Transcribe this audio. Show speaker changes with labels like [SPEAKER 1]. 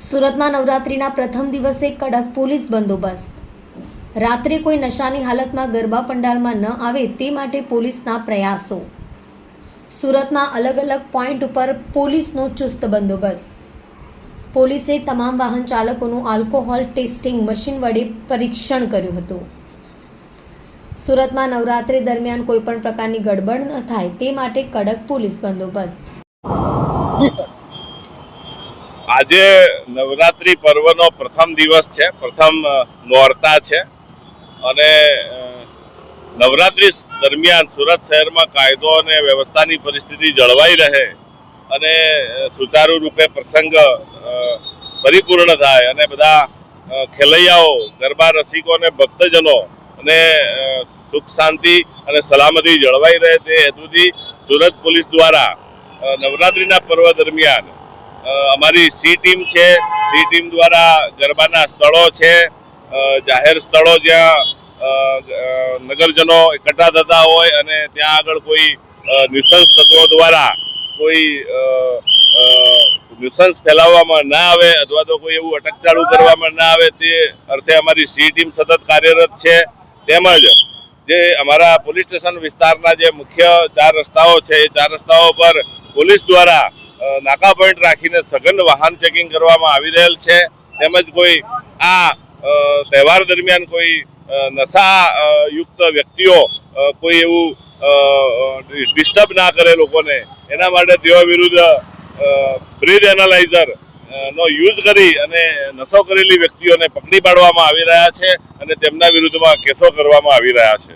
[SPEAKER 1] સુરતમાં નવરાત્રીના પ્રથમ દિવસે કડક પોલીસ બંદોબસ્ત। રાત્રે કોઈ નશાની હાલતમાં ગરબા પંડાલમાં ન આવે તે માટે પોલીસના પ્રયાસો। સુરતમાં અલગ અલગ પોઈન્ટ ઉપર પોલીસનો ચુસ્ત બંદોબસ્ત। પોલીસે તમામ વાહન ચાલકોનું આલ્કોહોલ ટેસ્ટિંગ મશીન વડે પરીક્ષણ કર્યું હતું। સુરતમાં નવરાત્રી દરમિયાન કોઈપણ પ્રકારની ગડબડ ન થાય તે માટે કડક પોલીસ બંદોબસ્ત।
[SPEAKER 2] આજે નવરાત્રી પર્વનો પ્રથમ દિવસ છે, પ્રથમ નોરતા છે અને નવરાત્રી દરમિયાન સુરત શહેરમાં કાયદો અને વ્યવસ્થાની પરિસ્થિતિ જળવાઈ રહે અને સુચારુ રૂપે પ્રસંગ પરિપૂર્ણ થાય અને બધા ખેલૈયાઓ, ગરબા રસિકો અને ભક્તજનો અને સુખ શાંતિ અને સલામતી જળવાઈ રહે તે હેતુથી સુરત પોલીસ દ્વારા નવરાત્રીના પર્વ દરમિયાન અમારી સી ટીમ છે, સી ટીમ દ્વારા ગરબાના સ્થળો છે, જાહેર સ્થળો જ્યાં નગરજનો એકઠા થતા હોય અને ત્યાં આગળ કોઈ ન્યુસન્સ તત્વો દ્વારા કોઈ ન્યુસન્સ ફેલાવવામાં ના આવે અથવા તો કોઈ એવું અટકચાળું કરવામાં ના આવે તે અર્થે અમારી સી ટીમ સતત કાર્યરત છે। તેમજ જે અમારા પોલીસ સ્ટેશન વિસ્તારના જે મુખ્ય 4 રસ્તાઓ છે એ 4 રસ્તાઓ પર પોલીસ દ્વારા નાકા પોઈન્ટ રાખીને સઘન વાહન ચેકિંગ કરવામાં આવી રહેલ છે। તેમજ કોઈ આ તહેવાર દરમિયાન કોઈ નશા યુક્ત વ્યક્તિઓ કોઈ એવું ડિસ્ટર્બ ના કરે લોકોને એના માટે તેઓ વિરુદ્ધ બ્રીથ એનાલાઇઝર નો યુઝ કરી અને નશો કરેલી વ્યક્તિઓને પકડી પાડવામાં આવી રહ્યા છે અને તેમના વિરુદ્ધમાં કેસો કરવામાં આવી રહ્યા છે।